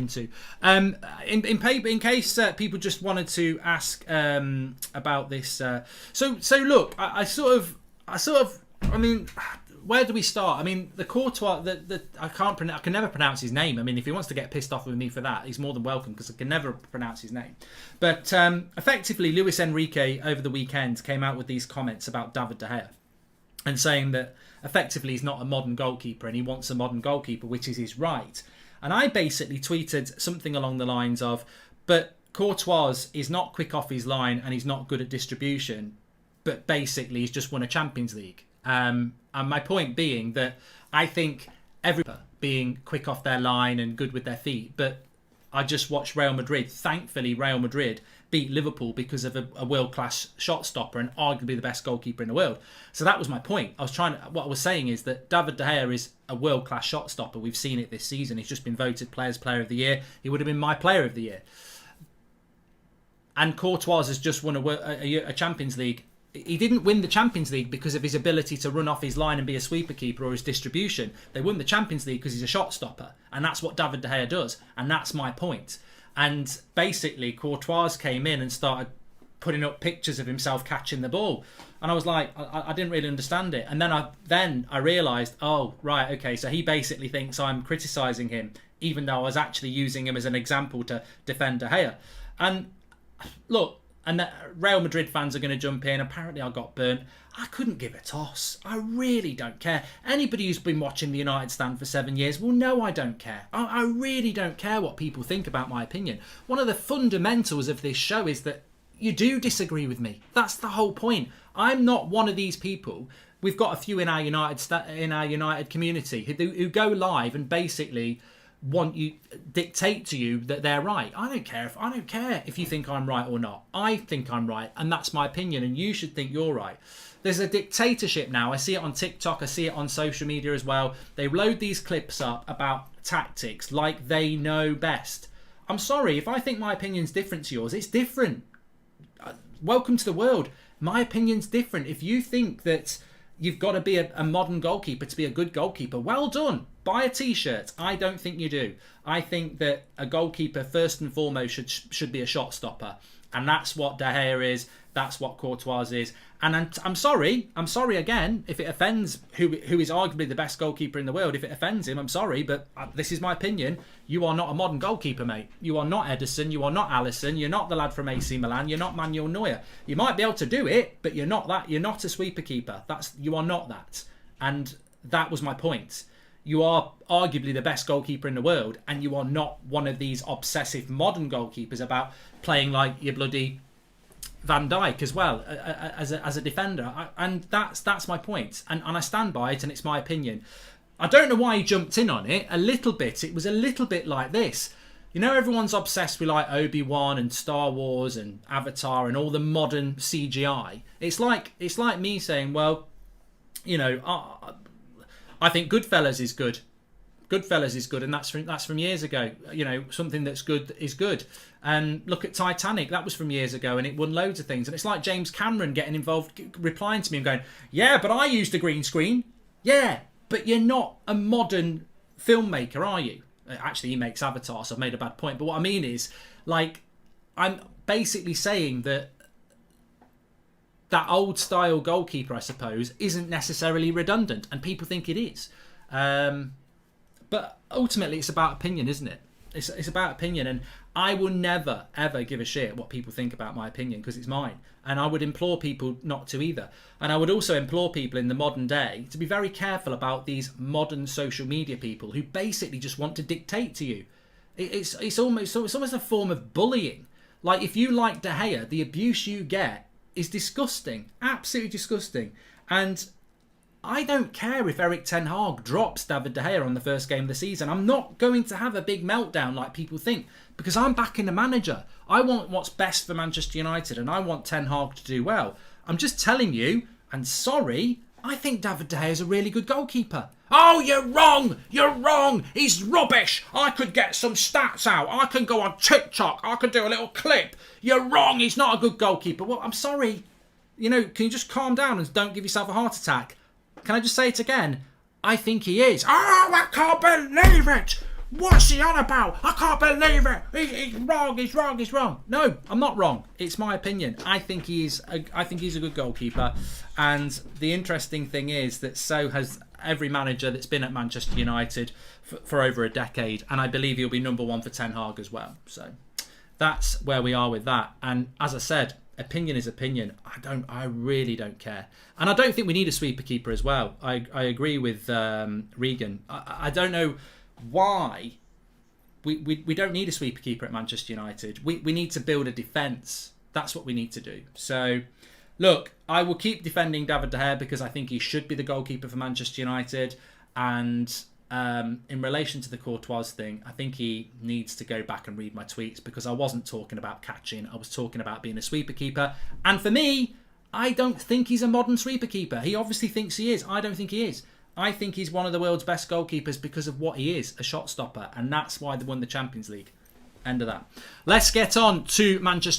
into. In case people just wanted to ask about this. So look, I mean, where do we start? I mean, the Courtois, I can never pronounce his name. I mean, if he wants to get pissed off with me for that, he's more than welcome, because I can never pronounce his name. But effectively, Luis Enrique over the weekend came out with these comments about David De Gea, and saying that effectively he's not a modern goalkeeper and he wants a modern goalkeeper, which is his right. And I basically tweeted something along the lines of, but Courtois is not quick off his line and he's not good at distribution, but basically he's just won a Champions League. And my point being that I think everybody being quick off their line and good with their feet, but I just watched Real Madrid. Thankfully, Real Madrid beat Liverpool because of a world-class shot stopper and arguably the best goalkeeper in the world. So that was my point. What I was saying is that David De Gea is a world-class shot stopper. We've seen it this season. He's just been voted Players' Player of the Year. He would have been my Player of the Year. And Courtois has just won a Champions League. He didn't win the Champions League because of his ability to run off his line and be a sweeper keeper or his distribution. They won the Champions League because he's a shot stopper. And that's what David De Gea does. And that's my point. And basically, Courtois came in and started putting up pictures of himself catching the ball. And I was like, I didn't really understand it. And then I realised, oh, right, okay, so he basically thinks I'm criticising him, even though I was actually using him as an example to defend De Gea. And look, and Real Madrid fans are going to jump in. Apparently I got burnt. I couldn't give a toss. I really don't care. Anybody who's been watching the United Stand for 7 years will know I don't care. I really don't care what people think about my opinion. One of the fundamentals of this show is that you do disagree with me. That's the whole point. I'm not one of these people. We've got a few in our United community who go live and basically dictate to you that they're right. I don't care if you think I'm right or not. I think I'm right, and that's my opinion, and you should think you're right. There's a dictatorship now. I see it on TikTok. I see it on social media as well. They load these clips up about tactics like they know best. I'm sorry, if I think my opinion's different to yours, it's different. Welcome to the world. My opinion's different. If you think that you've got to be a modern goalkeeper to be a good goalkeeper, well done. Buy a t-shirt. I don't think you do. I think that a goalkeeper first and foremost should be a shot stopper. And that's what De Gea is. That's what Courtois is. And I'm sorry again if it offends who is arguably the best goalkeeper in the world. If it offends him, I'm sorry, but this is my opinion. You are not a modern goalkeeper, mate. You are not Edison. You are not Alisson. You're not the lad from AC Milan. You're not Manuel Neuer. You might be able to do it, but you're not that. You're not a sweeper keeper. You are not that. And that was my point. You are arguably the best goalkeeper in the world, and you are not one of these obsessive modern goalkeepers about playing like your bloody Van Dijk as well as a defender. And that's my point. And I stand by it, and it's my opinion. I don't know why he jumped in on it. A little bit. It was a little bit like this. You know, everyone's obsessed with like Obi-Wan and Star Wars and Avatar and all the modern CGI. It's like me saying, well, you know, I think Goodfellas is good. Goodfellas is good, and that's from years ago. You know, something that's good is good. And look at Titanic, that was from years ago, and it won loads of things. And it's like James Cameron getting involved, replying to me and going, yeah, but I used a green screen. Yeah, but you're not a modern filmmaker, are you? Actually, he makes Avatar, so I've made a bad point. But what I mean is, like, I'm basically saying that old style goalkeeper, I suppose, isn't necessarily redundant, and people think it is. But ultimately, it's about opinion, isn't it? It's about opinion, and I will never, ever give a shit what people think about my opinion, because it's mine. And I would implore people not to either. And I would also implore people in the modern day to be very careful about these modern social media people who basically just want to dictate to you. It's almost a form of bullying. Like, if you like De Gea, the abuse you get is disgusting, absolutely disgusting. And I don't care if Erik ten Hag drops David De Gea on the first game of the season. I'm not going to have a big meltdown like people think, because I'm backing the manager. I want what's best for Manchester United, and I want Ten Hag to do well. I'm just telling you, and sorry, I think David De Gea is a really good goalkeeper. Oh, you're wrong! You're wrong! He's rubbish! I could get some stats out. I can go on TikTok. I could do a little clip. You're wrong! He's not a good goalkeeper. Well, I'm sorry. You know, can you just calm down and don't give yourself a heart attack? Can I just say it again? I think he is. Oh, I can't believe it! What's he on about? I can't believe it. He's wrong. He's wrong. He's wrong. No, I'm not wrong. It's my opinion. I think he's a good goalkeeper. And the interesting thing is that so has every manager that's been at Manchester United for over a decade. And I believe he'll be number one for Ten Hag as well. So that's where we are with that. And as I said, opinion is opinion. I really don't care. And I don't think we need a sweeper keeper as well. I agree with Regan. I don't know why we don't need a sweeper keeper at Manchester United. We need to build a defence. That's what we need to do. So, look, I will keep defending David De Gea because I think he should be the goalkeeper for Manchester United. And in relation to the Courtois thing, I think he needs to go back and read my tweets because I wasn't talking about catching. I was talking about being a sweeper keeper. And for me, I don't think he's a modern sweeper keeper. He obviously thinks he is. I don't think he is. I think he's one of the world's best goalkeepers because of what he is, a shot stopper. And that's why they won the Champions League. End of that. Let's get on to Manchester